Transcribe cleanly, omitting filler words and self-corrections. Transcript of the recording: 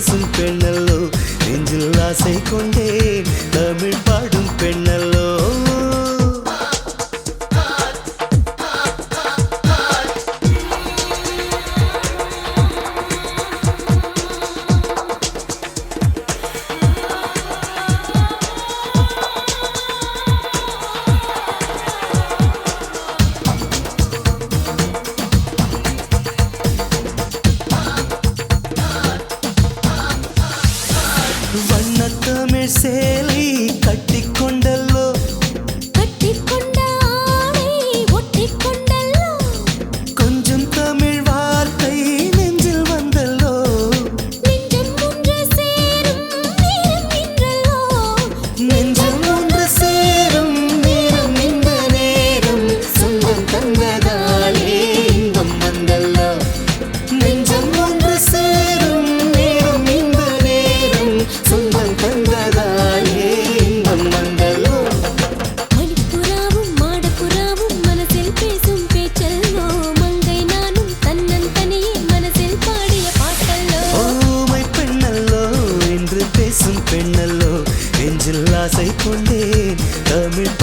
பேசும் பெண்ணல்லோ நெஞ்சில் ஆசை கொண்டேன் தமிழ் பாடும் பெண்ணல்லோ வண்ணத்தமிழ் சேலை கட்டிக்கொண்டல்லோ கட்டிக்கொண்ட ஆடை ஒட்டிக்கொண்டல்லோ கொஞ்சம் தமிழ் வார்த்தை நெஞ்சில் வந்தல்லோ நெஞ்சம் ஒன்று சேரும் நேரம் இன்றல்லோ நெஞ்சம் ஒன்று சேரும் நேரம் இந்த நேரம் சொந்தம் தந்ததாலே இன்பம் வந்தல்லோ நெஞ்சம் ஒன்று சேரும் நேரம் இந்த நேரம் சொந்தம் தந்ததாலே இன்பம் வந்தல்லோ மணிப்புறாவும் மாடப்புறாவும் மனசில் பேசும் பேச்சல்லோ மங்கை நானும் தன்னன் தனியே மனசில் பாடிய பாட்டல்லோ ஓமை பெண்ணல்லோ என்று பேசும் பெண்ணல்லோ நெஞ்சில் ஆசை கொண்டேன் தமிழ்